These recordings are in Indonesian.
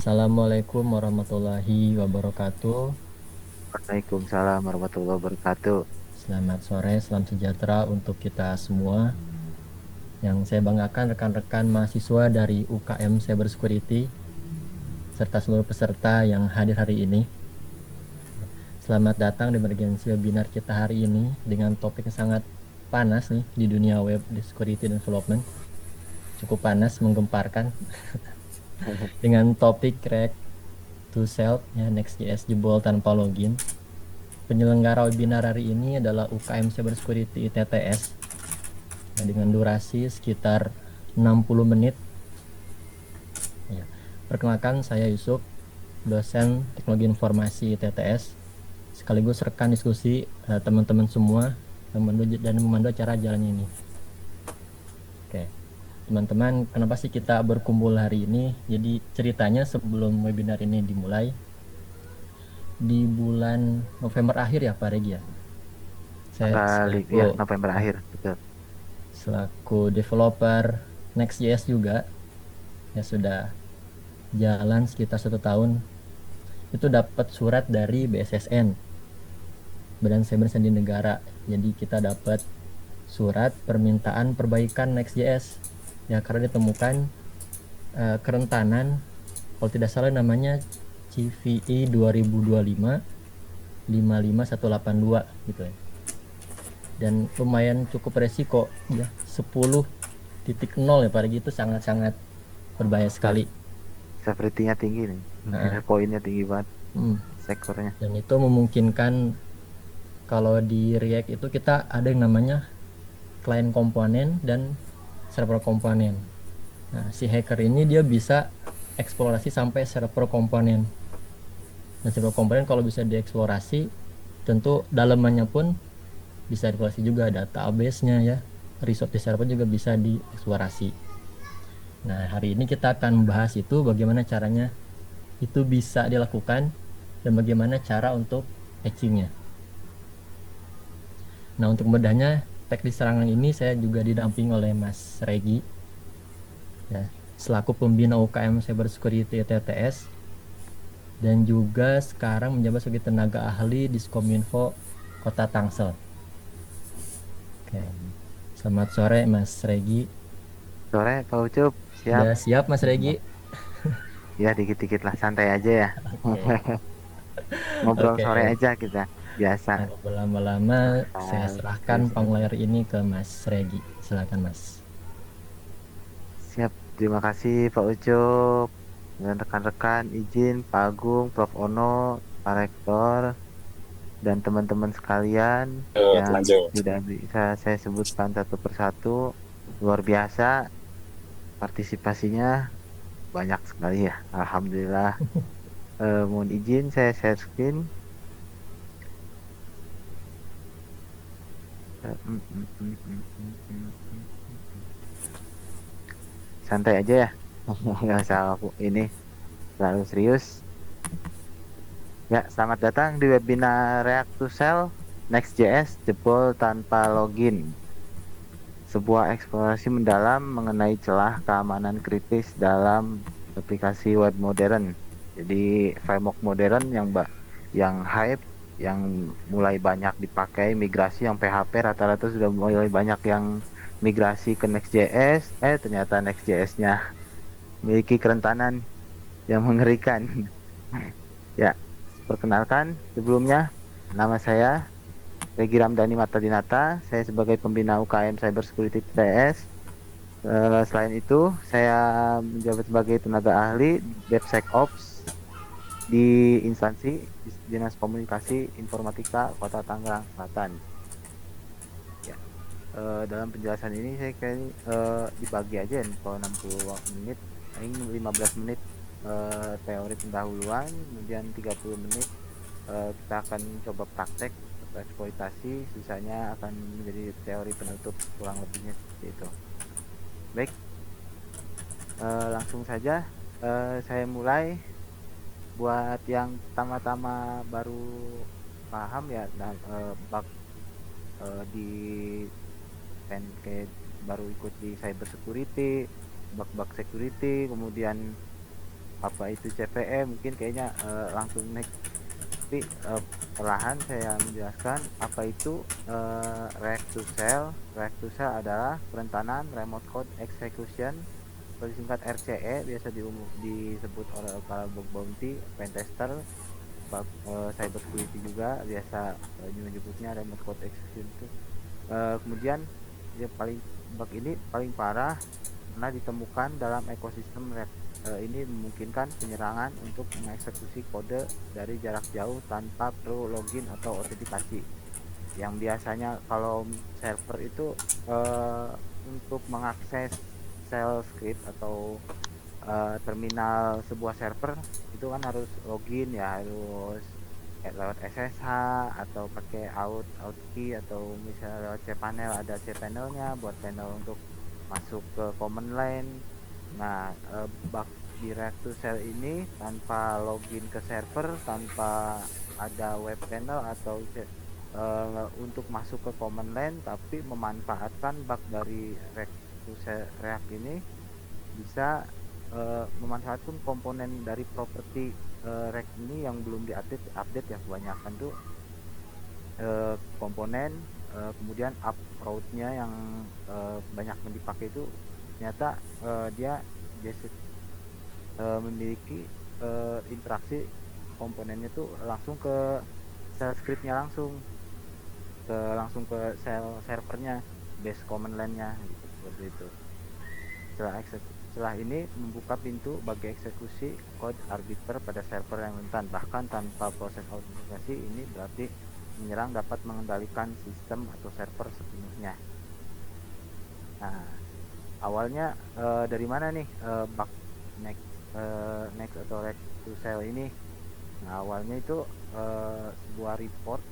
Assalamualaikum warahmatullahi wabarakatuh. Waalaikumsalam warahmatullahi wabarakatuh. Selamat sore, salam sejahtera untuk kita semua. Yang saya banggakan rekan-rekan mahasiswa dari UKM Cybersecurity serta seluruh peserta yang hadir hari ini. Selamat datang di emergency webinar kita hari ini dengan topik yang sangat panas nih di dunia web di security dan development. Cukup panas, menggemparkan dengan topik crack to self ya Next.js jebol tanpa login. Penyelenggara webinar hari ini adalah UKM Cybersecurity TTS dengan durasi sekitar 60 menit. Ya. Perkenalkan, saya Yusuf, dosen Teknologi Informasi TTS, sekaligus rekan diskusi teman-teman semua dan memandu acara jalan ini. Oke, teman-teman, kenapa sih kita berkumpul hari ini? Jadi ceritanya sebelum webinar ini dimulai, di bulan November akhir ya Pak Regi ya, saya Ya, selaku November akhir, betul. selaku developer Next.js juga ya sudah jalan sekitar 1 tahun itu dapat surat dari BSSN, Badan Cyber Sandi Negara. Jadi kita dapat surat permintaan perbaikan Next.js ya karena ditemukan kerentanan, kalau tidak salah namanya CVE 2025 55182 gitu ya. Dan lumayan cukup resiko ya, 10.0 ya Pak Regi, itu sangat-sangat berbahaya Betul. sekali. Severity-nya tinggi nih. Nah, Poinnya tinggi banget hmm. sekornya. Dan itu memungkinkan kalau di React itu kita ada yang namanya client komponen dan server komponen. Nah, si hacker ini dia bisa eksplorasi sampai server komponen. Dan server komponen kalau bisa dieksplorasi, tentu dalamannya pun bisa dieksplorasi juga, database-nya ya, resource di server juga bisa dieksplorasi. Nah, hari ini kita akan membahas itu bagaimana caranya itu bisa dilakukan dan bagaimana cara untuk hacking-nya. Nah, untuk membedahnya teknik serangan ini saya juga didampingi oleh Mas Regi ya, selaku pembina UKM Cybersecurity TTS dan juga sekarang menjabat sebagai tenaga ahli di Skominfo Kota Tangsel. Oke. Selamat sore Mas Regi. Sore, Pak Ucup, siap. Udah siap Mas Regi? Ya, dikit-dikit lah, santai aja ya. Oke. Ngobrol sore Oke. aja kita, biasa. Nah, berlama-lama saya serahkan Serius aja. panglayar ini ke Mas Regi. Silakan Mas. Siap, terima kasih Pak Ucup. Dan rekan-rekan, izin Pak Agung, Prof. Ono, Pak Rektor, dan teman-teman sekalian yang Lanjut. tidak bisa saya sebutkan satu persatu. Luar biasa partisipasinya, banyak sekali ya. Alhamdulillah. Mohon izin saya share screen. Santai aja ya. Nggak usah aku ini terlalu serius. Ya, selamat datang di webinar React to Shell Next.js jebol tanpa login. Sebuah eksplorasi mendalam mengenai celah keamanan kritis dalam aplikasi web modern. Jadi framework modern yang hype, yang mulai banyak dipakai, migrasi yang PHP rata-rata sudah mulai banyak yang migrasi ke Next.js. Ternyata Next.js-nya memiliki kerentanan yang mengerikan. Ya, perkenalkan sebelumnya, nama saya Regi Ramdhani Martadinata. Saya sebagai pembina UKM Cybersecurity TS. Selain itu, saya menjabat sebagai tenaga ahli DevSecOps di instansi Dinas Komunikasi Informatika Kota Tangerang Selatan. Ya, dalam penjelasan ini saya kayak dibagi aja ya, kalau 60 menit, ini 15 menit teori pendahuluan, kemudian 30 menit kita akan coba praktek atau eksploitasi, sisanya akan menjadi teori penutup, kurang lebihnya seperti itu. Baik, langsung saja saya mulai. Buat yang pertama-tama baru paham ya, bug di kayak baru ikut di cyber security, bug-bug security, kemudian apa itu CPE mungkin kayaknya langsung next, tapi perlahan saya menjelaskan apa itu React to Cell. React to Cell adalah kerentanan remote code execution atau disingkat RCE, biasa disebut oleh para bug bounty, pentester, cyber security juga biasa menyebutnya remote code execution itu. Kemudian dia bug ini paling parah karena ditemukan dalam ekosistem React. Ini memungkinkan penyerangan untuk mengeksekusi kode dari jarak jauh tanpa perlu login atau autentikasi. Yang biasanya kalau server itu untuk mengakses shell script atau terminal sebuah server itu kan harus login ya, harus lewat SSH atau pakai out key, atau misalnya lewat cPanel, ada cPanelnya buat panel untuk masuk ke command line. Nah, bug di React to Shell ini tanpa login ke server, tanpa ada web panel atau untuk masuk ke command line, tapi memanfaatkan bug dari React to Shell React ini bisa memanfaatkan komponen dari properti React ini yang belum update ya, kebanyakan tuh komponen kemudian approach-nya yang banyak yang dipakai itu ternyata dia memiliki interaksi komponennya tuh langsung ke shell script-nya, langsung ke shell servernya, base command line-nya gitu, seperti itu. Setelah ini membuka pintu bagi eksekusi kode arbiter pada server yang rentan, bahkan tanpa proses autentikasi. Ini berarti menyerang dapat mengendalikan sistem atau server sepenuhnya. Nah, awalnya dari mana nih bug next atau React to Shell ini? Nah, awalnya itu sebuah report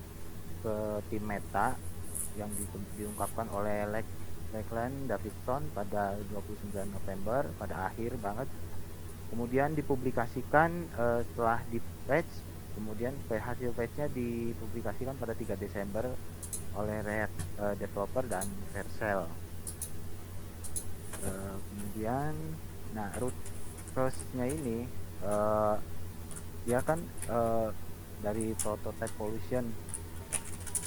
ke tim Meta yang diungkapkan oleh Lachlan Davidson pada 29 November, pada akhir banget. Kemudian dipublikasikan setelah di patch, kemudian hasil patchnya dipublikasikan pada 3 Desember oleh React developer dan Vercel. Kemudian nah root cause-nya ini dia kan dari prototype pollution,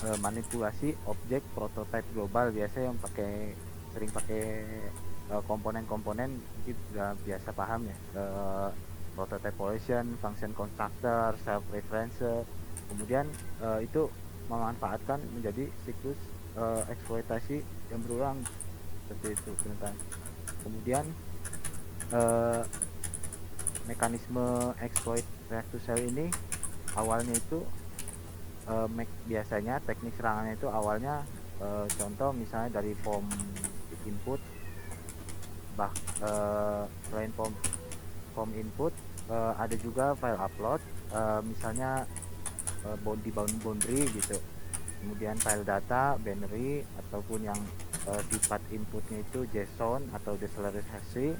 manipulasi objek prototype global, biasa yang sering pakai komponen-komponen, mungkin udah biasa paham ya, prototype pollution, function constructor, self referencer. Kemudian itu memanfaatkan menjadi siklus eksploitasi yang berulang seperti itu. Kemudian mekanisme exploit React to Shell ini awalnya itu biasanya teknik serangannya itu awalnya contoh misalnya dari form input, selain form input ada juga file upload, misalnya boundary gitu, kemudian file data binary, ataupun yang sifat inputnya itu JSON atau deseleratisasi,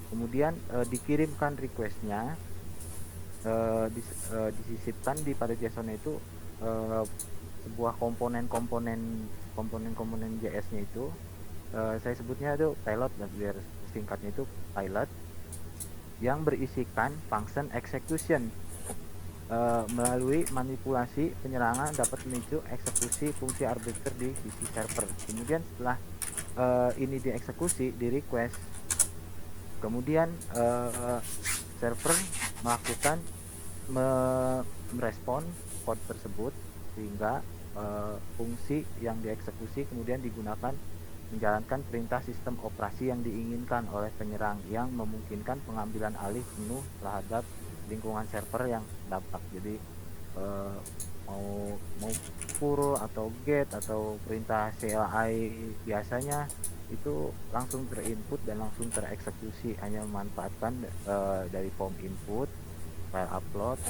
kemudian dikirimkan requestnya, disisipkan pada JSON itu sebuah komponen JS-nya itu, saya sebutnya itu pilot, biar singkatnya itu pilot, yang berisikan function execution. Melalui manipulasi penyerangan dapat memicu eksekusi fungsi arbiter di sisi server. Kemudian setelah ini dieksekusi di request, kemudian server melakukan merespon kode tersebut, sehingga fungsi yang dieksekusi kemudian digunakan menjalankan perintah sistem operasi yang diinginkan oleh penyerang, yang memungkinkan pengambilan alih penuh terhadap lingkungan server yang dampak. Jadi mau curl atau get atau perintah CLI biasanya itu langsung terinput dan langsung tereksekusi, hanya memanfaatkan dari form input, file upload,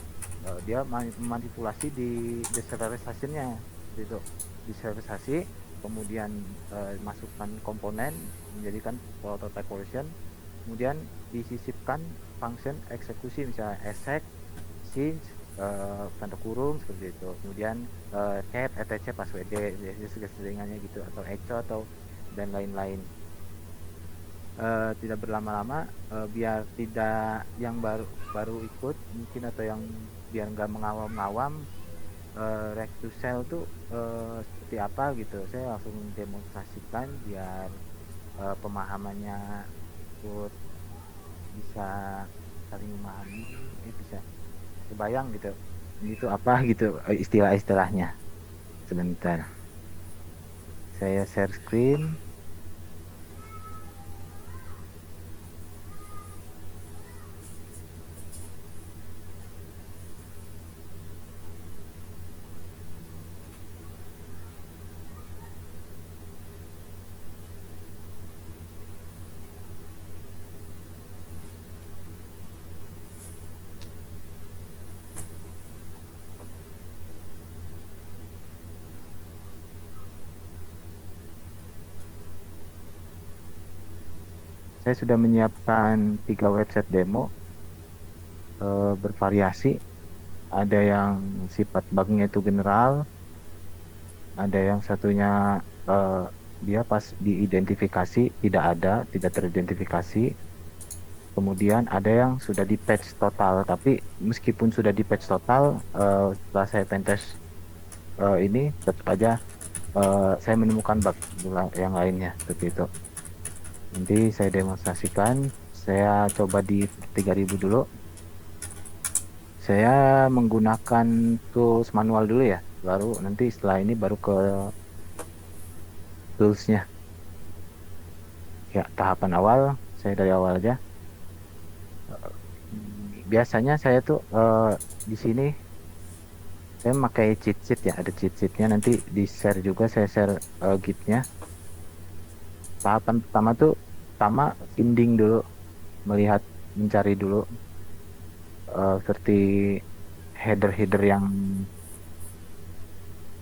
dia memanipulasi di deserialization-nya gitu, deserializasi, kemudian masukkan komponen, menjadikan prototype pollution, kemudian disisipkan function eksekusi, misalnya exec, since, tanda kurung seperti itu, kemudian cat, etc, passwd, biasanya keseringannya gitu, atau echo atau dan lain-lain. tidak berlama-lama, biar tidak yang baru baru ikut mungkin atau yang biar nggak mengawam-ngawam, React to Sell tuh seperti apa gitu. Saya langsung demonstrasikan biar pemahamannya ikut bisa saling memahami, bisa kebayang gitu. Ini tuh apa gitu, istilah-istilahnya. Sebentar, saya share screen. Saya sudah menyiapkan 3 website demo, bervariasi. Ada yang sifat bugnya itu general, ada yang satunya dia pas diidentifikasi tidak teridentifikasi. Kemudian ada yang sudah di patch total, tapi meskipun sudah di patch total, setelah saya pentest ini tetap aja saya menemukan bug yang lainnya seperti itu. Nanti saya demonstrasikan, saya coba di 3000 dulu. Saya menggunakan tools manual dulu ya, baru nanti setelah ini baru ke toolsnya. Ya, tahapan awal, saya dari awal aja. Biasanya saya tuh di sini saya memakai cheat sheet ya, ada cheat sheetnya, nanti di share juga, saya share gitnya. Tahapan pertama tuh, pertama finding dulu, mencari dulu seperti header-header yang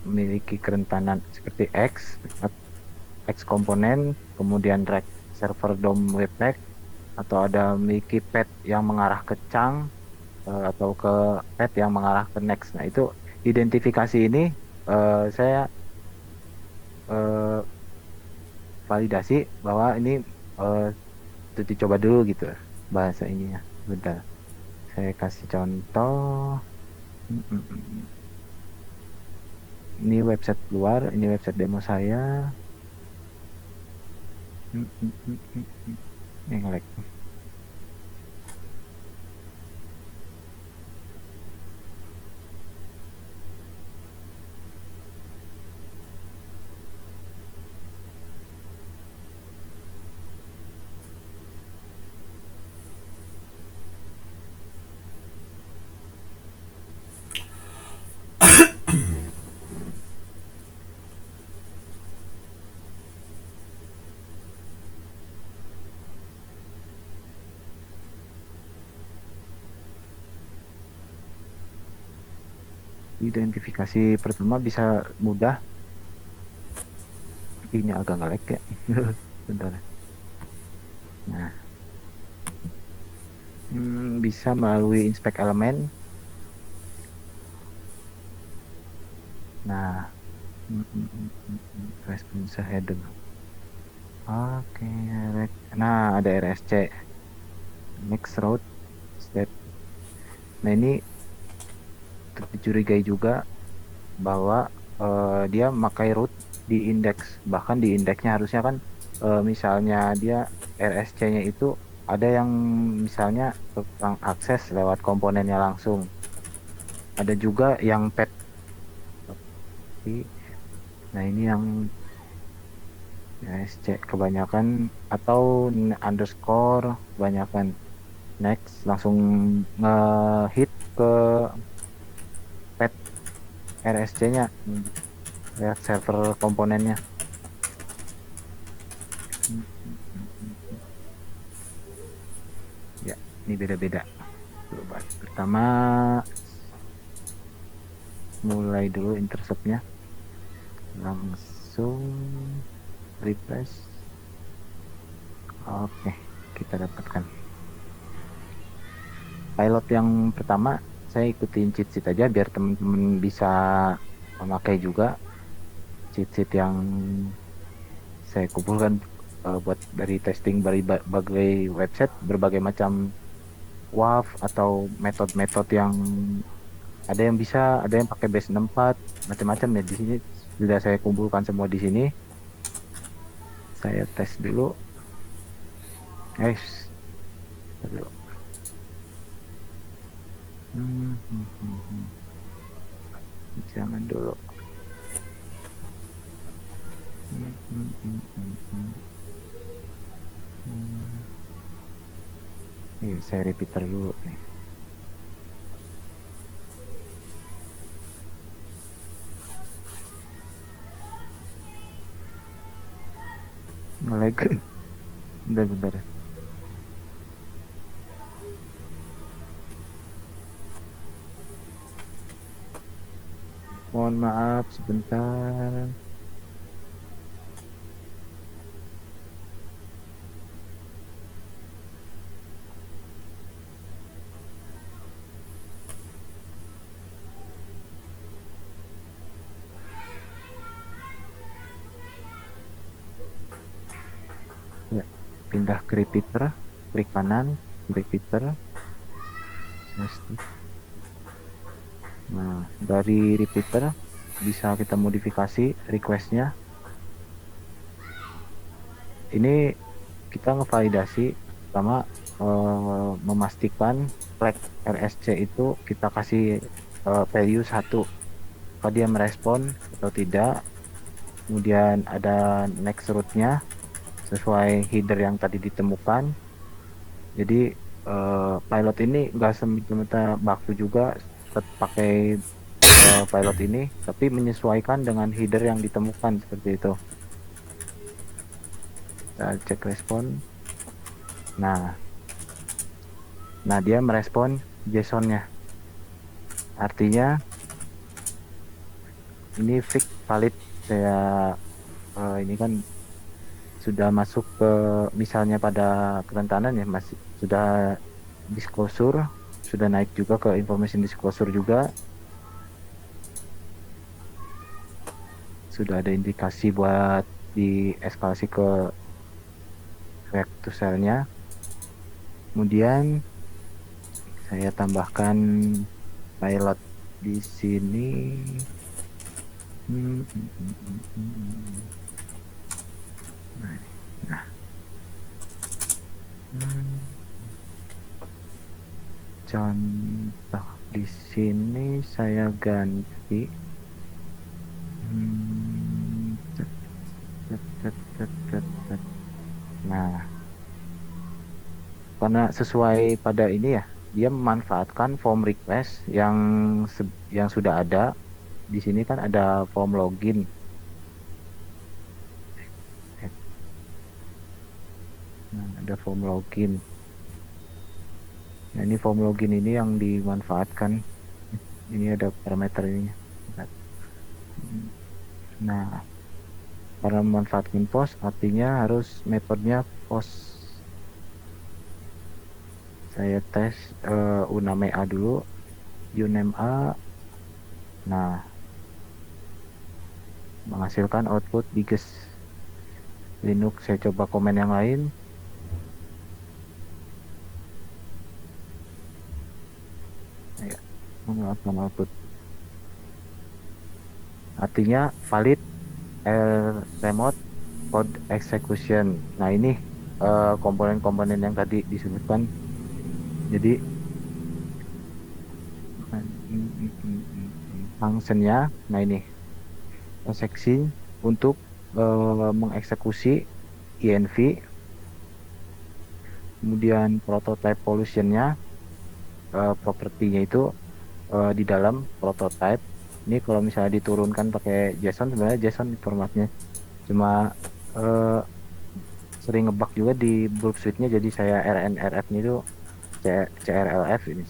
memiliki kerentanan seperti X komponen, kemudian React server DOM webpack, atau ada memiliki path yang mengarah ke chunk, atau ke path yang mengarah ke next. Nah, itu identifikasi ini saya eh, validasi bahwa ini eh, itu dicoba dulu gitu bahasa ininya. Bentar, saya kasih contoh. Hmm, hmm, hmm. Ini website luar, ini website demo saya. Hmm, hmm, hmm, hmm, hmm. Ini nge-lag. Identifikasi pertama bisa mudah, ini agak nge-lag ya. Bentar. Nah, bisa melalui inspect elemen. Nah, response header. Oke, nah ada RSC, next route step. Nah, ini dicurigai juga bahwa dia memakai root di indeks, bahkan di indeksnya harusnya kan misalnya dia RSC-nya itu ada yang misalnya tentang akses lewat komponennya langsung, ada juga yang pet. Nah, ini yang RSC kebanyakan, atau underscore kebanyakan, next langsung nge-hit ke pet RSC-nya, lihat server komponennya. Ya, ini beda-beda. Coba pertama mulai dulu interceptnya, langsung refresh. Oke, kita dapatkan pilot yang pertama. Saya ikutin cheat sheet aja biar teman-teman bisa memakai juga cheat sheet yang saya kumpulkan buat dari testing berbagai website, berbagai macam WAF atau metode-metode yang ada yang bisa, ada yang pakai base 64, macam-macam ya. Di sini sudah saya kumpulkan semua di sini. Saya tes dulu. Guys, dulu. Hmm, hmm, hmm, hmm. Jangan dulu. Hmm, hmm, hmm, hmm, hmm. Hmm. Saya repeater dulu nih. Ngelag. Bentar-bentar. Mohon maaf sebentar. Ya, pindah ke repeater, klik kanan, repeater. Nah, dari repeater bisa kita modifikasi requestnya. Ini kita ngevalidasi sama memastikan flag RSC itu kita kasih value 1. Apa dia merespon atau tidak. Kemudian ada next route-nya sesuai header yang tadi ditemukan. Jadi pilot ini nggak semata baku juga pakai pilot ini, tapi menyesuaikan dengan header yang ditemukan seperti itu. Kita cek respon. Nah, dia merespon JSON-nya. Artinya ini fix valid. Saya ini kan sudah masuk ke misalnya pada kerentanan ya, masih sudah disclosure, sudah naik juga ke information disclosure juga. Sudah ada indikasi buat dieskalasi ke react to cell-nya. Kemudian saya tambahkan pilot di sini. Nah. Contoh di sini saya ganti. Nah, karena sesuai pada ini ya, dia memanfaatkan form request yang sudah ada. Di sini kan ada form login. Nah, ada form login. Nah, ini form login ini yang dimanfaatkan. Ini ada parameter ini. Nah, karena memanfaatkan post, artinya harus metodenya post. Saya tes uname A dulu. Uname A. Nah, menghasilkan output biggest Linux. Saya coba komen yang lain. Ya, mengeluarkan output. Artinya valid remote code execution. Nah, ini komponen-komponen yang tadi disebutkan. Jadi functionnya, nah ini seksi untuk mengeksekusi env. Kemudian prototype pollutionnya, propertinya itu di dalam prototype. Ini kalau misalnya diturunkan pakai JSON, sebenarnya JSON formatnya, cuma sering ngebug juga di bulk suite-nya. Jadi saya RNRF-nya itu CRLF ini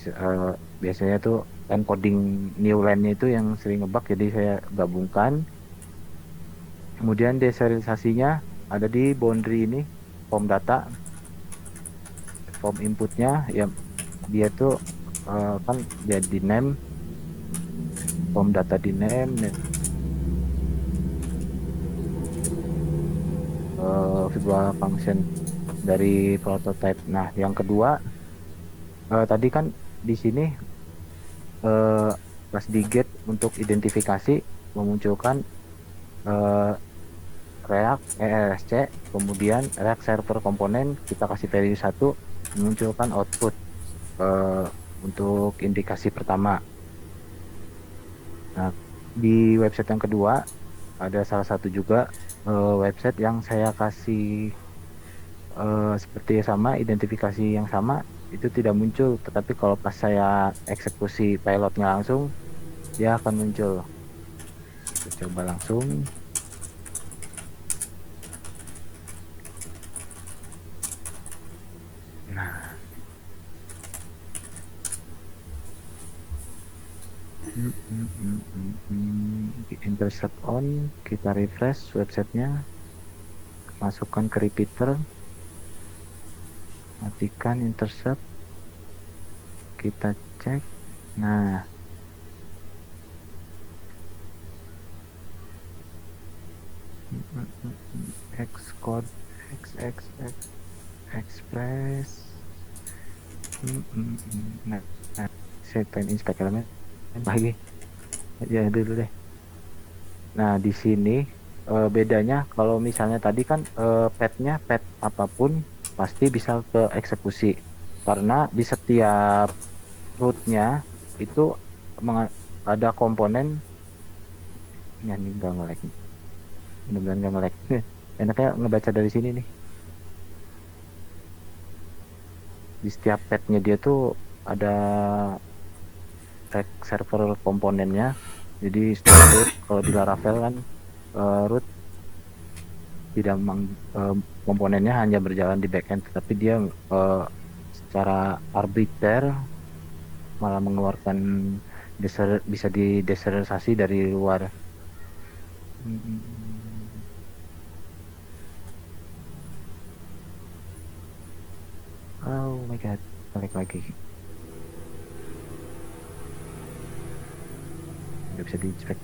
biasanya tuh encoding new line-nya itu yang sering ngebug, jadi saya gabungkan. Kemudian deserialisasinya ada di boundary ini, form data, form inputnya ya, dia tuh kan jadi name, form data di name. visual function dari prototype. Nah, yang kedua, tadi kan di sini eh, pas di get untuk identifikasi memunculkan eh, React ERSC, kemudian React Server Komponen kita kasih value 1, memunculkan output eh, untuk indikasi pertama. Nah, di website yang kedua ada salah satu juga website yang saya kasih seperti sama identifikasi yang sama itu tidak muncul, tetapi kalau pas saya eksekusi pilotnya langsung dia akan muncul. Kita coba langsung. Nah, di intercept on, kita refresh websitenya, masukkan ke repeater, matikan intercept, kita cek. Nah, Xcode, XXX, Express. Nah, saya pengen inspect elemen lagi. Ya dulu deh. Nah, di sini bedanya kalau misalnya tadi kan petnya pet apapun pasti bisa ke eksekusi karena di setiap rootnya itu ada komponen yang ini nggak nge-lag, benar-benar nggak nge-lag. Enaknya ngebaca dari sini nih. Di setiap petnya dia tuh ada tag server komponennya. Jadi setiap root kalau di Laravel kan root tidak komponennya hanya berjalan di backend, tapi dia secara arbiter malah mengeluarkan bisa dideserialisasi dari luar. Oh my god, balik lagi. Nggak bisa di-inspect.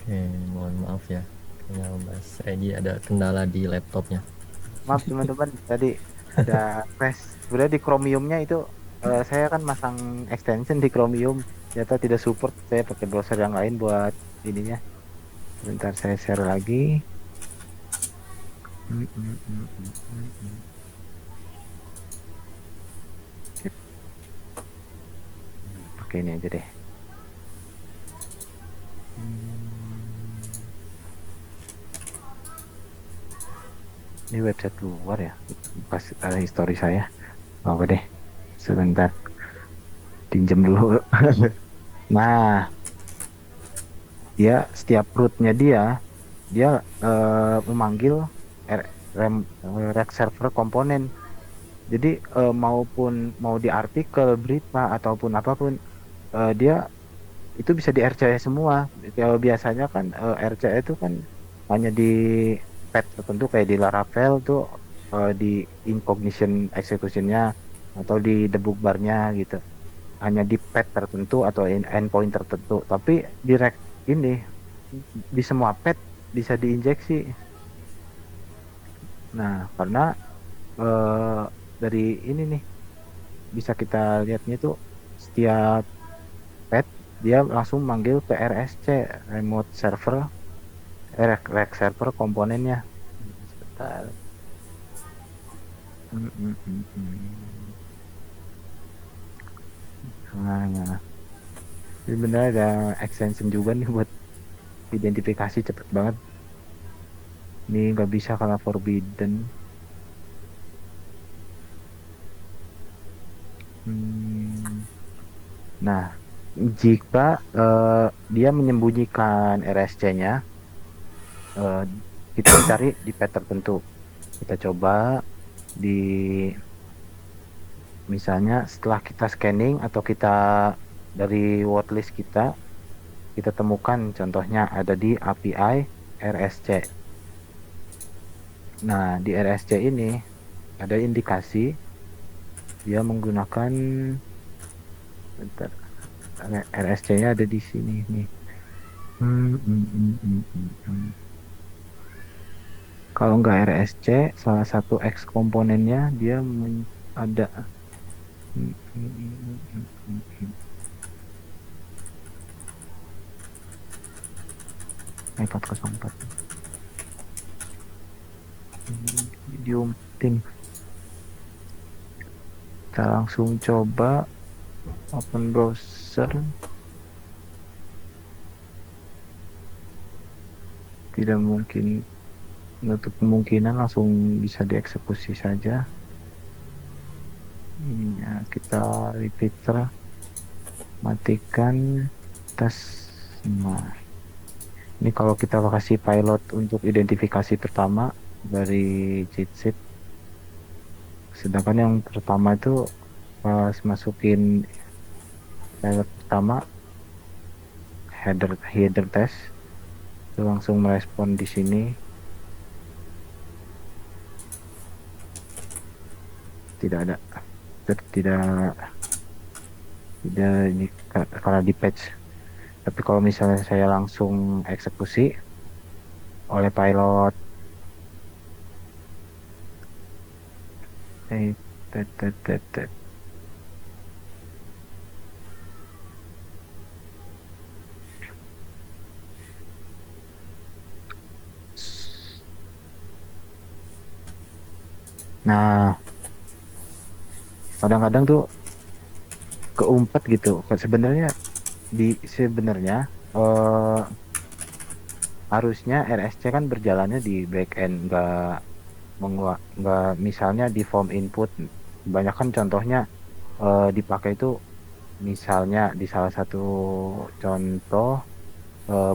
Oke, mohon maaf ya. Kayaknya Mas Redi ada kendala di laptopnya. Maaf teman-teman, tadi ada crash. Sebenarnya di Chromium-nya itu saya kan masang extension di Chromium, ternyata tidak support. Saya pakai browser yang lain buat ininya. Sebentar saya share lagi. Sip. Pakai ini aja deh. Ini website luar ya. Pas ada history saya. Apa deh. Sebentar. Pinjam dulu. Nah, dia setiap rootnya dia memanggil R- React server komponen. Jadi maupun mau di artikel, berita ataupun apapun, dia itu bisa di RCE semua. Kalau biasanya kan RCE itu kan hanya di pet tertentu kayak di Laravel tuh di incognition executionnya atau di debug barnya gitu. Hanya di pet tertentu atau endpoint tertentu. Tapi direct ini di semua pet bisa diinjeksi. Nah, karena eh, dari ini nih bisa kita lihatnya tuh setiap pet dia langsung manggil ke RSC, remote server, rack server komponennya. Sebentar. Hmm, hmm, hmm, hmm. Nah, ini benar ada extension juga nih buat identifikasi cepet banget. Ini nggak bisa karena forbidden. Nah, jika dia menyembunyikan RSC-nya, kita mencari di pet tertentu. Kita coba di misalnya setelah kita scanning atau kita dari wordlist kita temukan contohnya ada di API RSC. Nah, di RSC ini ada indikasi dia menggunakan bentar, RSC-nya ada di sini nih. Kalau nggak RSC, salah satu X komponennya dia ada 404 medium tim. Kita langsung coba open browser. Tidak mungkin menutup kemungkinan langsung bisa dieksekusi saja. Ini ya, kita repeater matikan tes. Nah, ini kalau kita kasih pilot untuk identifikasi pertama dari cheat sheet. Sedangkan yang pertama itu pas masukin pilot pertama header test itu langsung merespon di sini. Tidak ini karena di patch. Tapi kalau misalnya saya langsung eksekusi oleh pilot nah, kadang-kadang tuh keumpet gitu. Sebenarnya harusnya RSC kan berjalannya di backend, nggak misalnya di form input. Banyak kan contohnya dipakai itu misalnya di salah satu contoh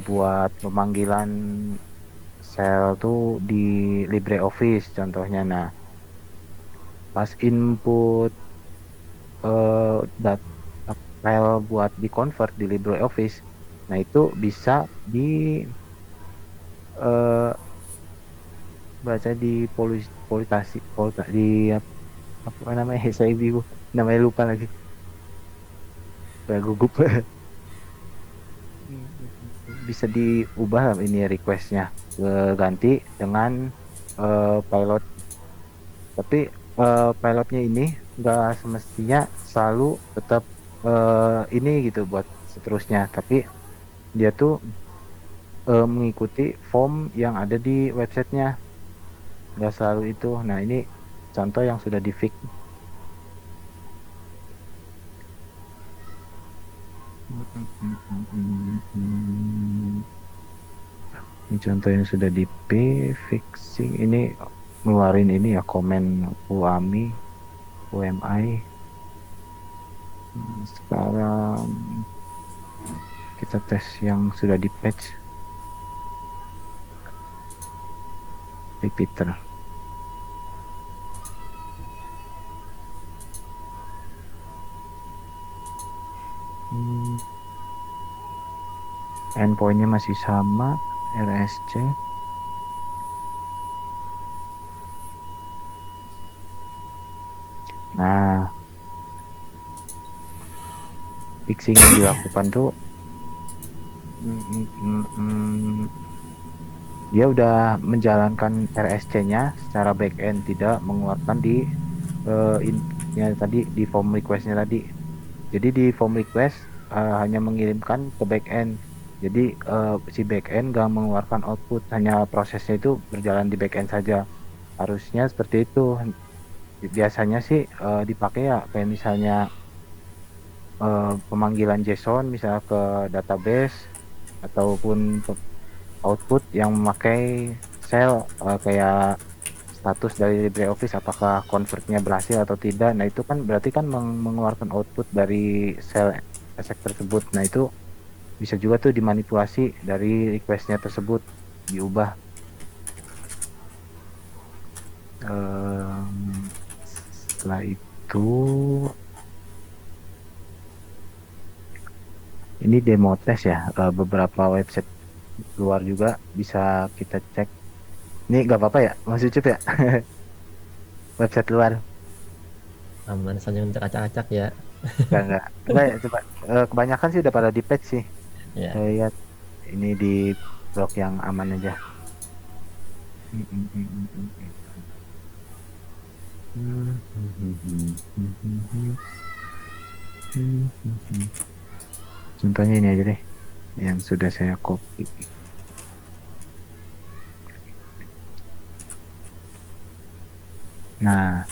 buat pemanggilan sel tuh di LibreOffice contohnya. Nah, pas input data file buat di convert di LibreOffice, nah itu bisa di baca di di apa namanya, saya bingung namanya, lupa lagi, gugup. Bisa diubah ini requestnya ganti dengan pilot. Tapi pilotnya ini nggak semestinya selalu tetap ini gitu buat seterusnya, tapi dia tuh mengikuti form yang ada di websitenya, nggak selalu itu. Nah, ini contoh yang sudah di fix. Ini contoh yang sudah di fixing. Ini ngeluarin ini ya, komen UMI. Sekarang kita tes yang sudah di patch repeater. Endpointnya masih sama, RSC. Nah, fixing yang dilakukan tuh dia udah menjalankan RSC-nya secara backend, tidak mengeluarkan di inputnya tadi, di form request-nya tadi. Jadi di form request hanya mengirimkan ke backend. Jadi si backend gak mengeluarkan output, hanya prosesnya itu berjalan di backend saja. Harusnya seperti itu. Biasanya sih dipakai ya kayak misalnya pemanggilan JSON misalnya ke database, ataupun output yang memakai sel kayak status dari LibreOffice apakah convertnya berhasil atau tidak. Nah itu kan berarti kan mengeluarkan output dari sel esek tersebut. Nah itu bisa juga tuh dimanipulasi dari requestnya tersebut, diubah. Setelah itu ini demo tes ya, beberapa website luar juga bisa kita cek. Ini nggak apa-apa ya, Mas Ucup ya? Website luar. Aman saja untuk acak-acak ya. Enggak ya, coba. Kebanyakan sih udah pada di patch sih. Ya. Saya lihat ini di blog yang aman aja. Hmm, hmm, hmm, hmm, hmm, hmm. Contohnya ini aja deh, yang sudah saya copy. Nah,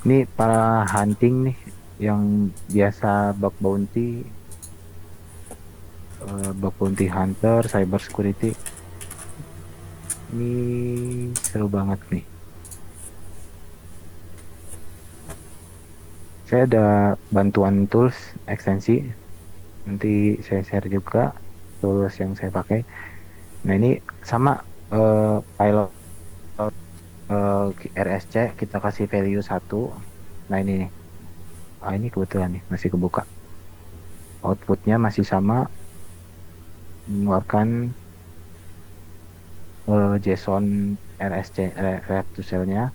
ini para hunting nih, yang biasa bug bounty hunter, cyber security. Ini seru banget nih. Saya ada bantuan tools ekstensi. Nanti saya share juga tools yang saya pakai. Nah ini sama pilot RSC kita kasih value 1. Nah ini nih. Ini kebetulan nih masih kebuka. Outputnya masih sama, mengeluarkan JSON RSC React to Shell-nya.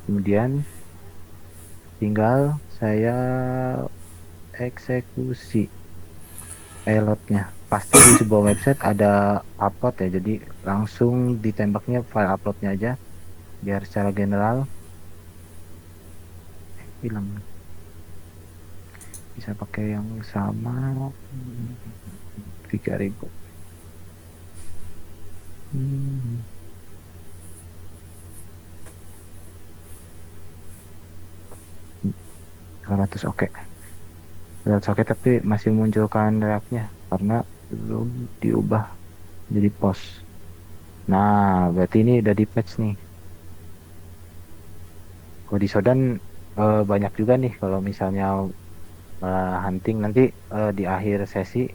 Kemudian tinggal saya eksekusi pilotnya. Pasti di sebuah website ada upload ya, jadi langsung ditembaknya file uploadnya aja biar secara general hilang. Bisa pakai yang sama 3000. 200 oke. 200 oke tapi masih munculkan reaknya karena belum diubah jadi post. Nah, berarti ini udah di patch nih. Kalau di Sodan banyak juga nih kalau misalnya hunting nanti di akhir sesi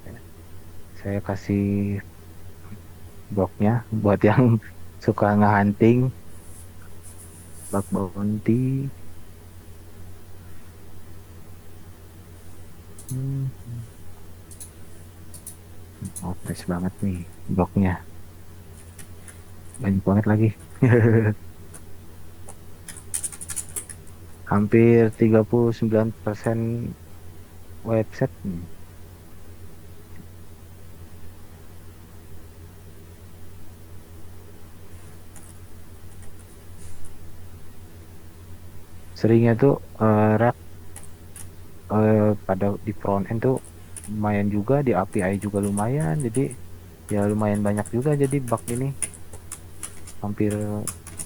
saya kasih blognya buat yang suka nge-hunting bug bounty. Hmm. Oh, fresh banget nih blognya. Banyak banget lagi. Hampir 39% website. Seringnya tuh React pada di front end tuh lumayan juga, di API juga lumayan, jadi ya lumayan banyak juga jadi bug ini hampir.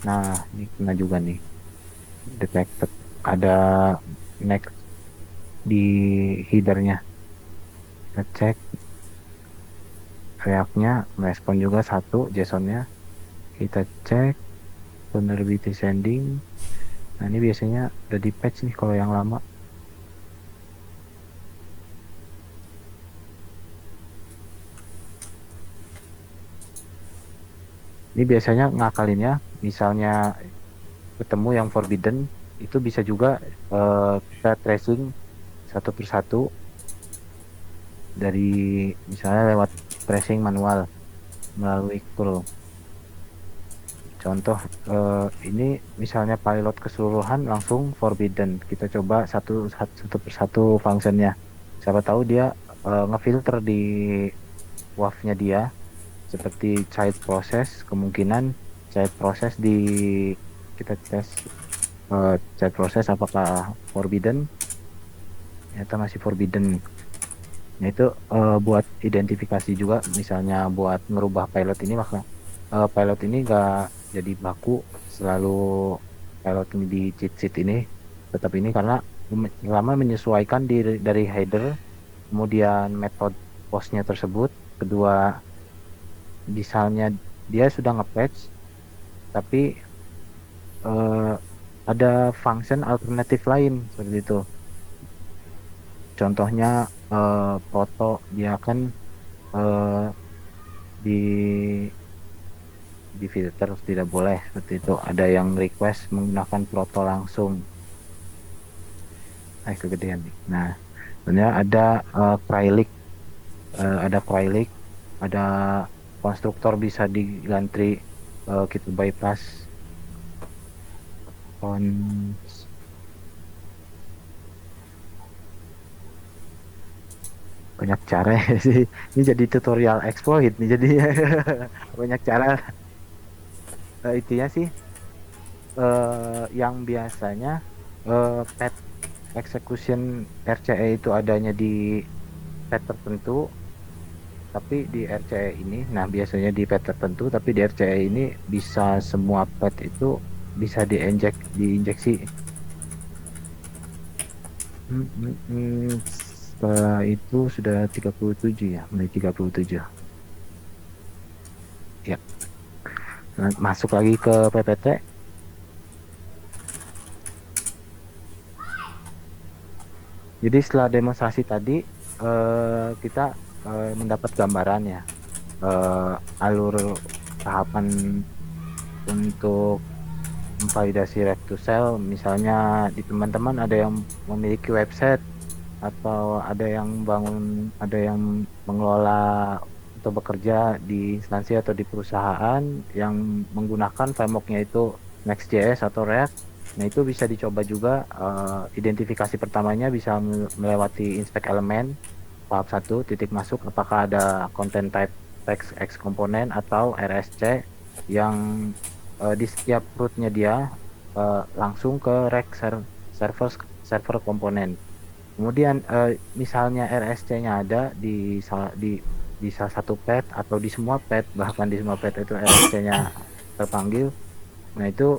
Nah ini kena juga nih, detected ada next di headernya. Kita cek React-nya merespon juga satu JSON-nya. Kita cek vulnerability sending. Nah ini biasanya udah di patch nih kalau yang lama. Ini biasanya ngakalinnya misalnya ketemu yang forbidden itu bisa juga kita tracing satu persatu dari misalnya lewat tracing manual melalui curl. Contoh ini misalnya pilot keseluruhan langsung forbidden. Kita coba satu persatu functionnya. Siapa tahu dia ngefilter di WAF-nya dia seperti child process, kemungkinan child process di kita tes child process apakah forbidden, ternyata masih forbidden. Nah itu buat identifikasi juga, misalnya buat merubah pilot ini, maka pilot ini enggak jadi baku selalu pilot ini di cheat sheet ini tetap ini karena lama menyesuaikan dari header kemudian metode postnya tersebut kedua, misalnya dia sudah nge-patch tapi ada function alternatif lain seperti itu. Contohnya proto dia kan di filter tidak boleh seperti itu. Ada yang request menggunakan proto langsung. Kegedean nih. Nah, sebenarnya ada Krylik, ada konstruktor bisa diganti kita bypass on banyak cara sih. Ini jadi tutorial exploit nih jadi banyak cara. Intinya sih yang biasanya pet execution RCE itu adanya di pet tertentu, tapi di RCE ini, nah biasanya di pet tertentu, tapi di RCE ini bisa semua pet itu bisa diinjeksi. Setelah itu sudah 37 ya, mulai 37. Ya, nah, masuk lagi ke PPT. Jadi setelah demonstrasi tadi, kita mendapat gambaran ya, alur tahapan untuk validasi Rack to Cell. Misalnya di teman-teman ada yang memiliki website atau ada yang ada yang mengelola atau bekerja di instansi atau di perusahaan yang menggunakan frameworknya itu Next.js atau React. Nah, itu bisa dicoba juga. Identifikasi pertamanya bisa melewati inspect elemen tahap 1 titik masuk, apakah ada content type text X komponen atau RSC yang di setiap rootnya dia langsung ke rack server komponen. Kemudian misalnya RSC-nya ada di salah satu pet atau di semua pet, bahkan di semua pet itu RSC-nya terpanggil. Nah, itu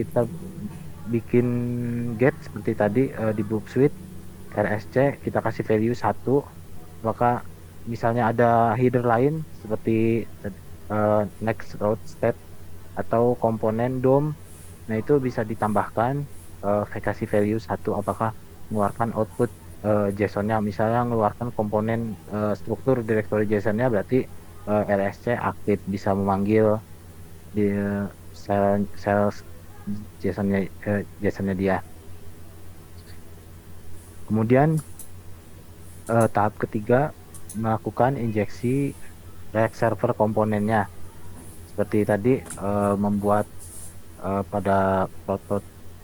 kita bikin get seperti tadi di book suite RSC, kita kasih value 1, maka misalnya ada header lain seperti next route state atau komponen DOM, nah itu bisa ditambahkan kasih value 1, apakah mengeluarkan output JSON-nya. Misalnya mengeluarkan komponen struktur directory JSON-nya, berarti RSC aktif bisa memanggil di sel JSON-nya dia. Kemudian tahap ketiga melakukan injeksi React server komponennya. Seperti tadi membuat pada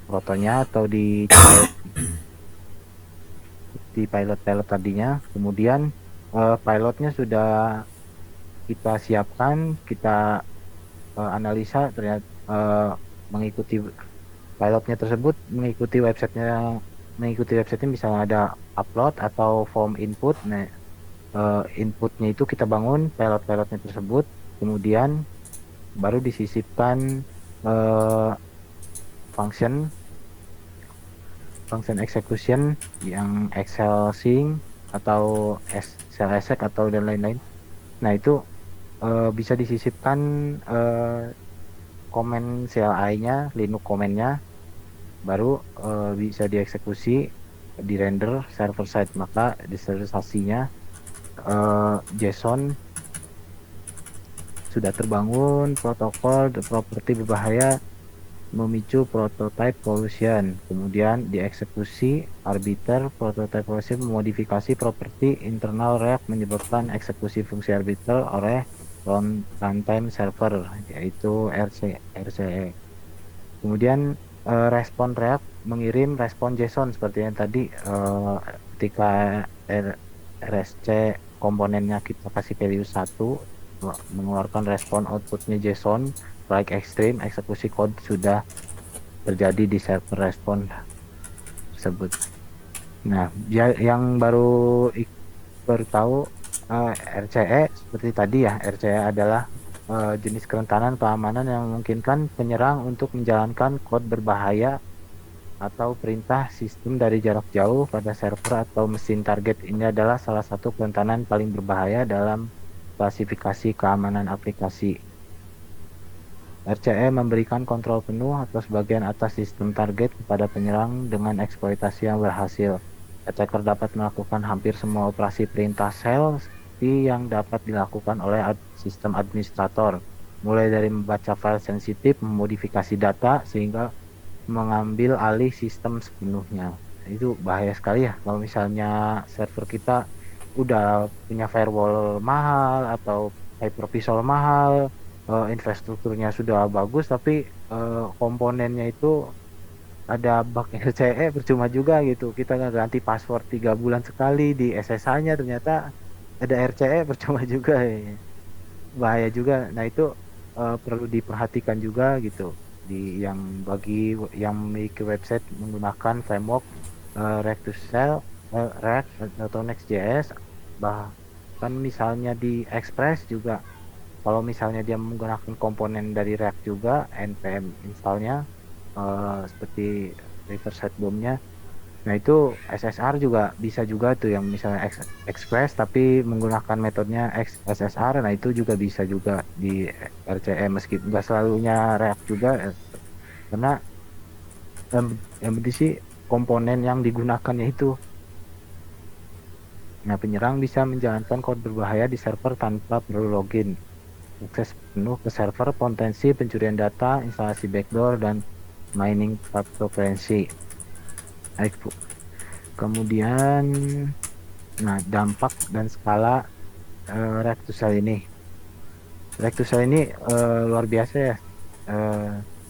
protonya atau di pilot tadinya. Kemudian pilotnya sudah kita siapkan, kita analisa, ternyata mengikuti pilotnya tersebut mengikuti websitenya misalnya ada upload atau form input. Nah, inputnya itu kita bangun pilotnya tersebut, kemudian baru disisipkan function execution yang Excel sync atau exec atau dan lain-lain. Nah, itu bisa disisipkan komen CLI-nya, Linux komennya, baru bisa dieksekusi di render server side. Maka diserialisasinya JSON sudah terbangun, protokol properti berbahaya memicu prototype pollution, kemudian dieksekusi arbiter prototype pollution memodifikasi properti internal React menyebabkan eksekusi fungsi arbiter oleh runtime server yaitu RCE. Kemudian respon React mengirim respon JSON seperti yang tadi, ketika RSC komponennya kita kasih value 1, mengeluarkan respon outputnya JSON like extreme, eksekusi code sudah terjadi di server respon tersebut. Nah, yang baru tahu RCE seperti tadi ya, RCE adalah jenis kerentanan keamanan yang memungkinkan penyerang untuk menjalankan code berbahaya atau perintah sistem dari jarak jauh pada server atau mesin target. Ini adalah salah satu kerentanan paling berbahaya dalam klasifikasi keamanan aplikasi. RCE memberikan kontrol penuh atas bagian atas sistem target kepada penyerang dengan eksploitasi yang berhasil. Attacker dapat melakukan hampir semua operasi perintah shell seperti yang dapat dilakukan oleh sistem administrator, mulai dari membaca file sensitif, memodifikasi data, sehingga mengambil alih sistem sepenuhnya. Itu bahaya sekali ya kalau misalnya server kita udah punya firewall mahal atau hypervisor mahal, infrastrukturnya sudah bagus, tapi komponennya itu ada bug RCE, percuma juga gitu. Kita nggak ganti password 3 bulan sekali di SSH-nya, ternyata ada RCE, percuma juga ya. Bahaya juga. Nah itu perlu diperhatikan juga gitu, bagi yang memiliki website menggunakan framework React2Shell, React atau Next.js. Bahkan misalnya di Express juga, kalau misalnya dia menggunakan komponen dari React juga, npm installnya seperti reverse side bomb-nya. Nah itu SSR juga bisa juga tuh, yang misalnya Express tapi menggunakan metodenya SSR. Nah itu juga bisa juga di RCE, meski nggak selalunya React juga, karena yang penting sih komponen yang digunakannya itu. Nah penyerang bisa menjalankan kode berbahaya di server tanpa perlu login. Akses penuh ke server, potensi pencurian data, instalasi backdoor, dan mining cryptocurrency. Baik, Bu. Kemudian, nah dampak dan skala React2Shell ini. React2Shell ini luar biasa ya.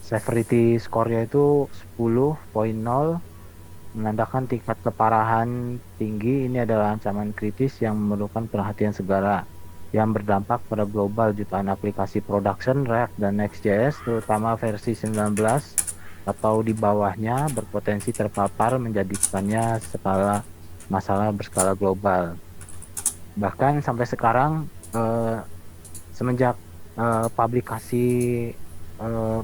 Severity score-nya itu 10.0, menandakan tingkat keparahan tinggi. Ini adalah ancaman kritis yang memerlukan perhatian segera, yang berdampak pada global jutaan aplikasi production React dan Next.js, terutama versi 19 atau di bawahnya, berpotensi terpapar, menjadikannya masalah berskala global. Bahkan sampai sekarang, semenjak publikasi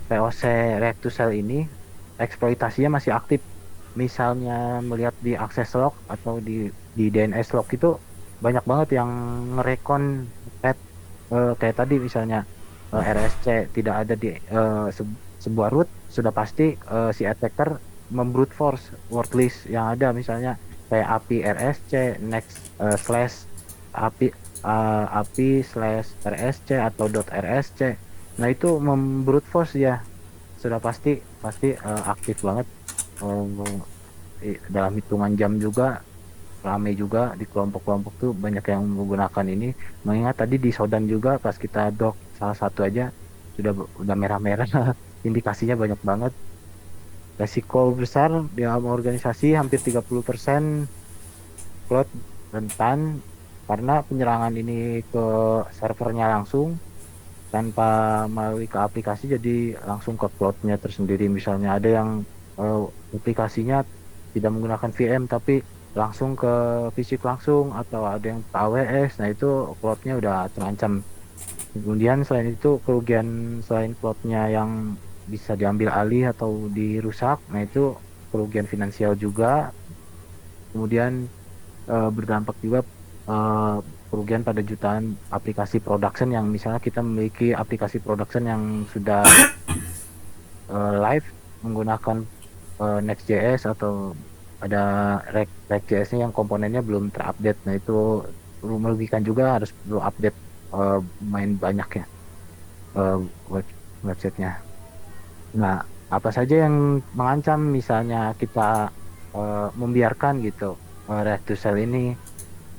POC React2Shell ini, eksploitasinya masih aktif. Misalnya melihat di akses log atau di DNS log itu banyak banget yang ngerekon kayak tadi misalnya RSC tidak ada di sebuah root, sudah pasti si attacker membrute force word list yang ada, misalnya kayak API RSC next slash API slash RSC atau .rsc. Nah itu membrute force ya, sudah pasti aktif banget. Dalam hitungan jam juga ramai juga di kelompok-kelompok tuh, banyak yang menggunakan ini. Mengingat tadi di Sodan juga pas kita doc salah satu aja udah merah-merah indikasinya banyak banget. Resiko besar di dalam organisasi, hampir 30% cloud rentan karena penyerangan ini ke servernya langsung tanpa melalui ke aplikasi, jadi langsung ke cloudnya tersendiri. Misalnya ada yang aplikasinya tidak menggunakan VM tapi langsung ke fisik langsung, atau ada yang ke AWS, nah itu cloudnya udah terancam. Kemudian selain itu kerugian selain cloudnya yang bisa diambil alih atau dirusak, nah itu kerugian finansial juga. Kemudian berdampak juga kerugian pada jutaan aplikasi production, yang misalnya kita memiliki aplikasi production yang sudah live menggunakan Next.js, atau ada React.js-nya yang komponennya belum terupdate. Nah itu merugikan juga, harus perlu update main banyak ya websitenya. Nah apa saja yang mengancam, misalnya kita membiarkan gitu React2Shell ini,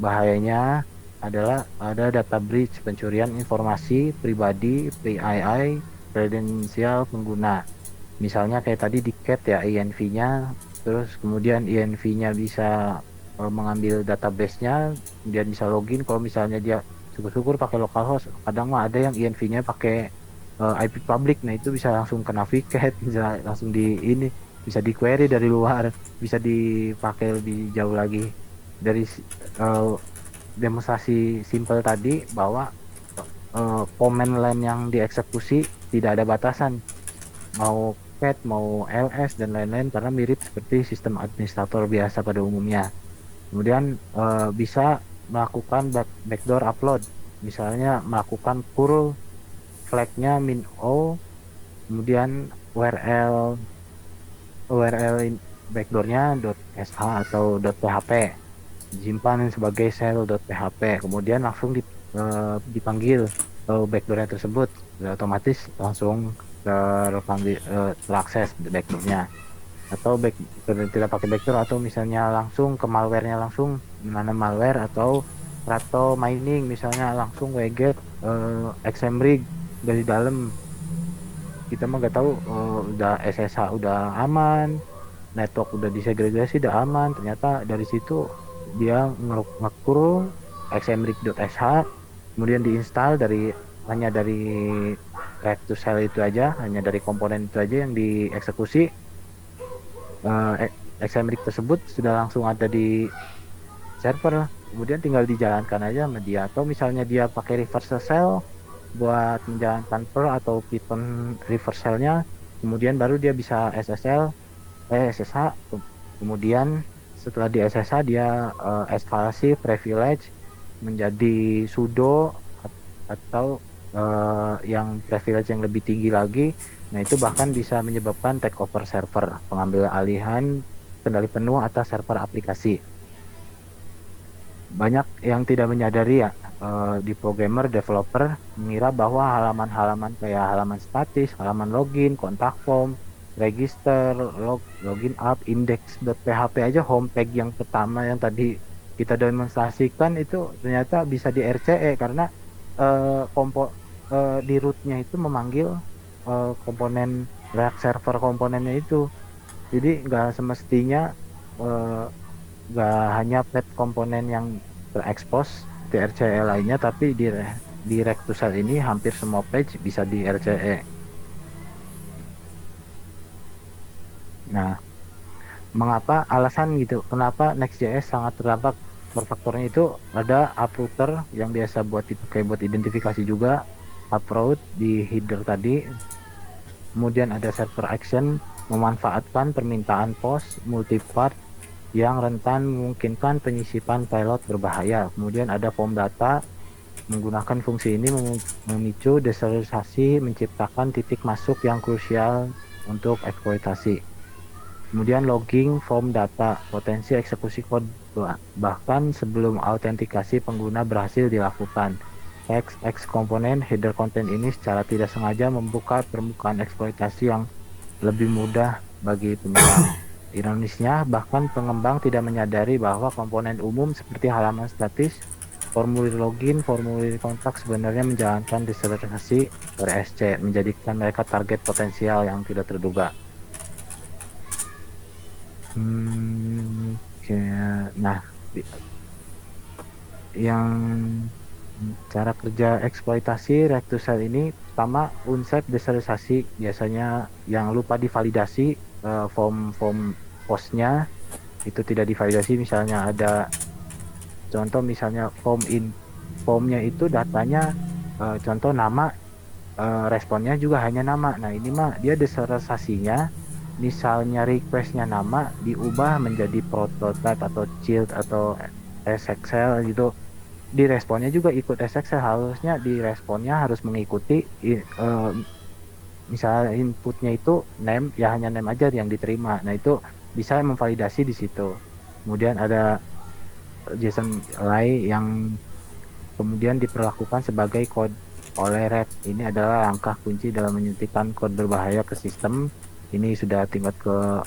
bahayanya adalah ada data breach, pencurian informasi pribadi, PII, kredensial pengguna. Misalnya kayak tadi di cat ya, INV-nya, terus kemudian INV-nya bisa mengambil database-nya, kemudian bisa login. Kalau misalnya dia syukur-syukur pakai localhost, kadang mah ada yang INV-nya pakai IP public, nah itu bisa langsung kena Vicat, bisa langsung bisa di query dari luar, bisa dipakai lebih jauh lagi. Dari demonstrasi simple tadi bahwa command line yang dieksekusi tidak ada batasan, mau paket, mau LS dan lain-lain karena mirip seperti sistem administrator biasa pada umumnya. Kemudian bisa melakukan backdoor upload, misalnya melakukan curl flagnya min o, kemudian URL backdoornya .sh atau .php disimpan sebagai shell.php, kemudian langsung dipanggil backdoornya tersebut, otomatis langsung terpanggil, terakses backdoornya. Atau tidak pakai backdoor, atau misalnya langsung ke malwarenya, langsung menanam malware atau mining, misalnya langsung wget xmrig dari dalam. Kita mah nggak tahu, udah SSH udah aman, network udah disegregasi udah aman, ternyata dari situ dia ngekurl xmrig.sh, kemudian diinstal hanya dari rack to cell itu aja, hanya dari komponen itu aja yang dieksekusi. xmrig tersebut sudah langsung ada di server, kemudian tinggal dijalankan aja sama dia. Atau misalnya dia pakai reverse shell buat menjalankan Perl atau Python reverse shell-nya, kemudian baru dia bisa SSH, kemudian setelah di SSH dia eskalasi privilege menjadi sudo atau yang privilege yang lebih tinggi lagi. Nah, itu bahkan bisa menyebabkan takeover server, pengambil alihan kendali penuh atas server aplikasi. Banyak yang tidak menyadari ya, di programmer developer mengira bahwa halaman-halaman kayak halaman statis, halaman login, kontak form, register, login up, index.php aja, homepage yang pertama yang tadi kita demonstrasikan itu ternyata bisa di RCE karena di rootnya itu memanggil komponen React server komponennya itu. Jadi nggak semestinya nggak hanya pet komponen yang terekspos di RCE lainnya, tapi di Rectusel ini hampir semua page bisa di RCE. Nah, mengapa alasan gitu? Kenapa Next.js sangat terdampak? Faktornya itu ada uproot yang biasa dipakai buat identifikasi juga, uproot di header tadi. Kemudian ada server action memanfaatkan permintaan post multipart yang rentan memungkinkan penyisipan payload berbahaya. Kemudian ada form data, menggunakan fungsi ini memicu deserialisasi, menciptakan titik masuk yang krusial untuk eksploitasi. Kemudian logging form data, potensi eksekusi kode bahkan sebelum autentikasi pengguna berhasil dilakukan. X komponen header content ini secara tidak sengaja membuka permukaan eksploitasi yang lebih mudah bagi penyerang. Ironisnya, bahkan pengembang tidak menyadari bahwa komponen umum seperti halaman statis, formulir login, formulir kontak sebenarnya menjalankan deserialisasi RSC, menjadikan mereka target potensial yang tidak terduga. Nah, yang cara kerja eksploitasi Rectusel ini, pertama unset deserialisasi, biasanya yang lupa divalidasi, form postnya itu tidak divalidasi. Misalnya ada contoh, misalnya formnya itu datanya contoh nama, responnya juga hanya nama. Nah, ini mah dia deserialisasinya, misalnya requestnya nama diubah menjadi prototype atau child atau SXL gitu, di responnya juga ikut SXL, harusnya di responnya harus mengikuti misalnya inputnya itu name, ya hanya name aja yang diterima. Nah, itu bisa memvalidasi di situ. Kemudian ada JSON array yang kemudian diperlakukan sebagai kode oleh red. Ini adalah langkah kunci dalam menyuntikkan kode berbahaya ke sistem. Ini sudah tingkat ke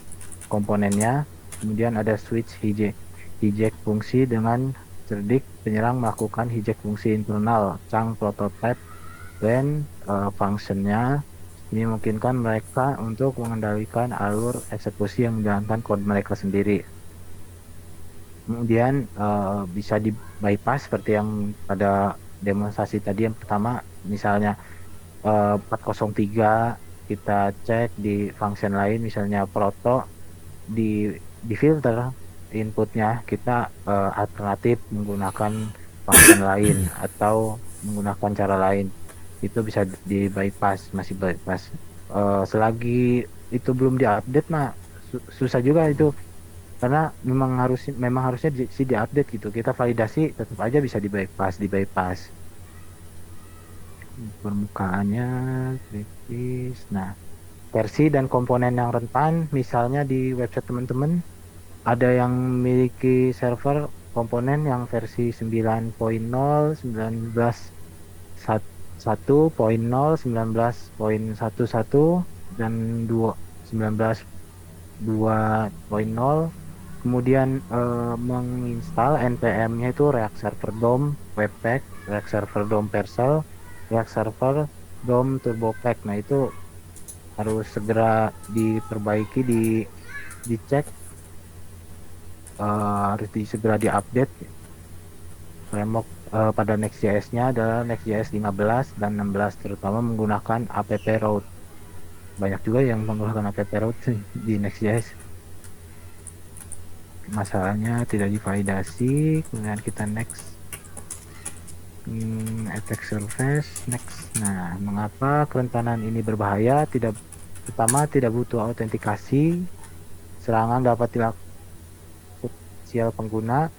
komponennya. Kemudian ada switch hijack fungsi. Dengan cerdik, penyerang melakukan hijack fungsi internal chunk prototype dan functionnya. Ini memungkinkan mereka untuk mengendalikan alur eksekusi yang menjalankan kode mereka sendiri. Kemudian bisa di bypass seperti yang pada demonstrasi tadi yang pertama, misalnya 403 kita cek di function lain, misalnya proto, di filter inputnya kita alternatif menggunakan function lain atau menggunakan cara lain, itu bisa di bypass, masih bypass selagi itu belum diupdate mah susah juga itu, karena memang harusnya sih diupdate gitu. Kita validasi tetap aja bisa di bypass permukaannya kritis. Nah, versi dan komponen yang rentan misalnya di website teman-teman ada yang memiliki server komponen yang versi 9.0, 1.0, 19.11, dan 19.2.0. Kemudian menginstal npm-nya itu React Server DOM Webpack, React Server DOM Vercel, React Server DOM Turbo Pack. Nah, itu harus segera diperbaiki, dicek, harus segera diupdate. Framework pada Next.js-nya adalah Next.js 15 dan 16, terutama menggunakan app route. Banyak juga yang menggunakan app route di Next.js. Masalahnya tidak divalidasi. Kemudian kita next. Attack surface next. Nah, mengapa kerentanan ini berbahaya? Pertama, tidak butuh autentikasi. Serangan dapat dilakukan sial pengguna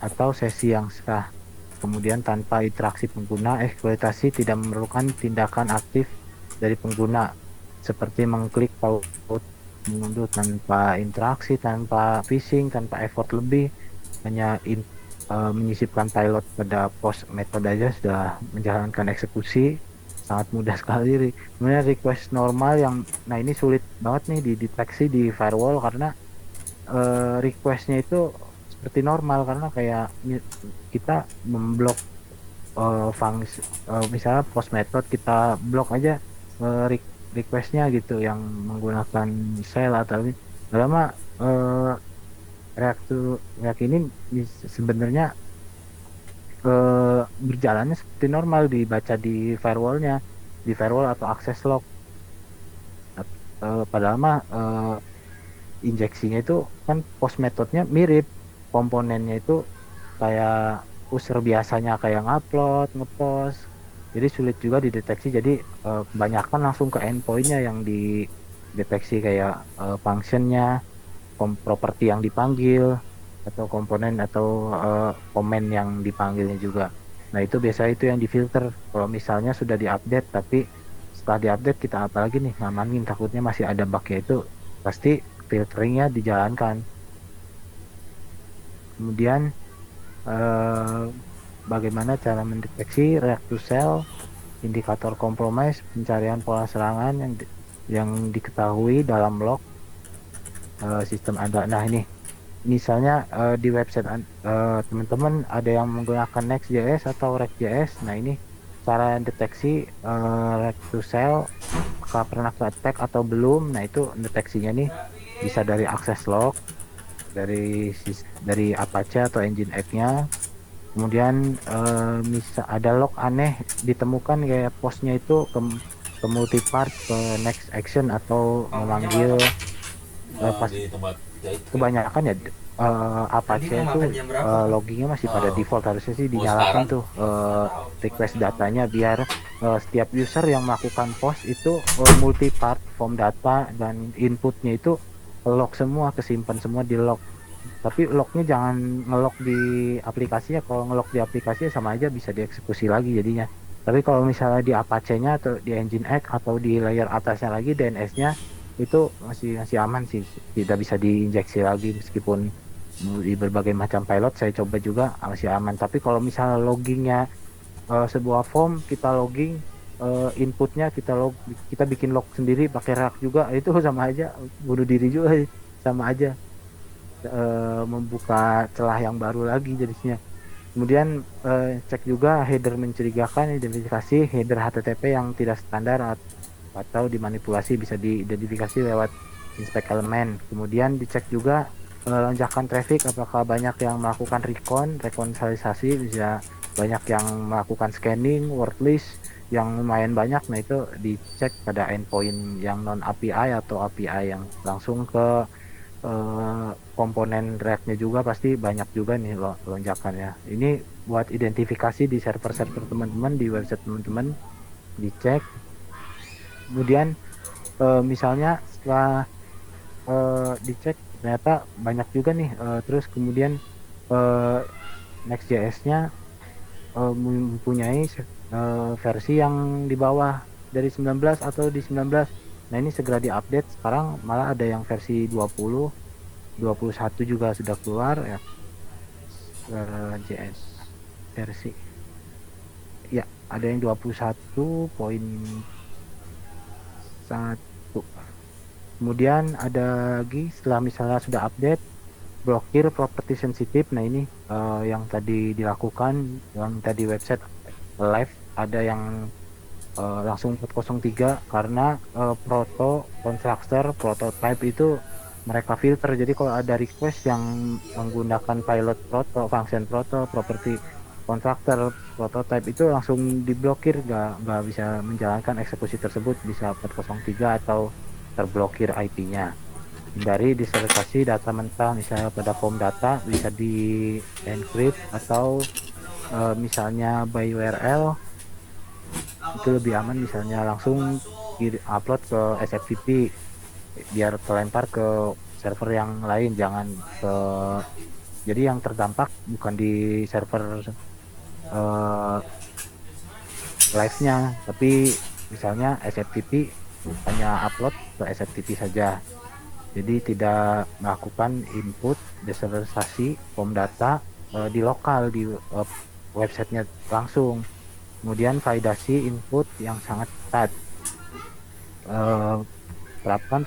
atau sesi yang sah. Kemudian tanpa interaksi pengguna, eksploitasi tidak memerlukan tindakan aktif dari pengguna seperti mengklik paut mengunduh tanpa interaksi, tanpa phishing, tanpa effort lebih, hanya menyisipkan payload pada post metode aja sudah menjalankan eksekusi. Sangat mudah sekali. Kemudian request normal yang, nah ini sulit banget nih dideteksi di firewall karena requestnya itu seperti normal, karena kayak kita memblok fungsi, misalnya post method kita blok aja requestnya gitu yang menggunakan shell atau ini. Lama React ini sebenarnya berjalannya seperti normal, dibaca di firewall atau access log. Padahal mah injeksinya itu kan post methodnya mirip, komponennya itu kayak user biasanya, kayak ngupload, ngepost, jadi sulit juga dideteksi. Jadi kebanyakan langsung ke endpointnya yang dideteksi, kayak functionnya, properti yang dipanggil, atau komponen atau komen yang dipanggilnya juga. Nah, itu biasanya itu yang difilter kalau misalnya sudah diupdate. Tapi setelah diupdate kita apalagi nih ngamanin, takutnya masih ada bugnya, itu pasti filteringnya dijalankan. Kemudian bagaimana cara mendeteksi React to Cell, indikator compromise, pencarian pola serangan yang diketahui dalam log sistem Anda. Nah, ini misalnya di website teman-teman ada yang menggunakan Next.js atau React.js. Nah, ini cara deteksi React to Cell, apakah pernah ke attack atau belum. Nah, itu deteksinya nih bisa dari access log, dari Apache atau Nginx-nya. Kemudian bisa ada log aneh ditemukan, kayak postnya itu ke multipart, ke next action, atau memanggil pas kebanyakan ya Apache itu loggingnya masih pada default. Harusnya sih dinyalakan tuh request datanya, biar setiap user yang melakukan post itu multipart form data dan inputnya itu log semua, kesimpan semua di log. Tapi lognya jangan ngelog di aplikasinya. Kalau ngelog di aplikasi sama aja bisa dieksekusi lagi jadinya. Tapi kalau misalnya di Apache-nya atau di Nginx atau di layer atasnya lagi DNS-nya, itu masih aman sih, tidak bisa diinjeksi lagi. Meskipun di berbagai macam pilot saya coba juga masih aman. Tapi kalau misalnya loggingnya sebuah form kita logging, inputnya kita bikin log sendiri pakai React juga, itu sama aja bunuh diri juga, sama aja membuka celah yang baru lagi jadinya. Kemudian cek juga header mencurigakan, identifikasi header HTTP yang tidak standar atau dimanipulasi, bisa diidentifikasi lewat inspect elemen. Kemudian dicek juga lonjakan traffic, apakah banyak yang melakukan rekonsilisasi, bisa banyak yang melakukan scanning, word list yang lumayan banyak. Nah, itu dicek pada endpoint yang non API atau API yang langsung ke komponen React-nya juga, pasti banyak juga nih lonjakannya. Ini buat identifikasi di server-server teman-teman, di website teman-teman, dicek. Kemudian misalnya setelah dicek ternyata banyak juga nih, terus kemudian Next.js-nya mempunyai versi yang di bawah dari 19 atau di 19. Nah, ini segera diupdate. Sekarang malah ada yang versi 20, 21 juga sudah keluar ya. JS versi. Ya, ada yang 21.1. Kemudian ada lagi setelah misalnya sudah update, blokir properti sensitif. Nah, ini yang tadi dilakukan, yang tadi website live ada yang langsung 403 karena proto constructor prototype itu mereka filter. Jadi kalau ada request yang menggunakan pilot proto, function proto, property constructor, prototype itu langsung diblokir, nggak bisa menjalankan eksekusi tersebut, bisa 403 atau terblokir IP-nya. Hindari disertasi data mentah, misalnya pada form data bisa di encrypt atau misalnya by URL itu lebih aman, misalnya langsung upload ke SFTP biar terlempar ke server yang lain, jangan ke, jadi yang terdampak bukan di server live-nya, tapi misalnya SFTP hanya upload ke SFTP saja, jadi tidak melakukan input desertasi form data di lokal di websitenya langsung. Kemudian validasi input yang sangat ketat, terapkan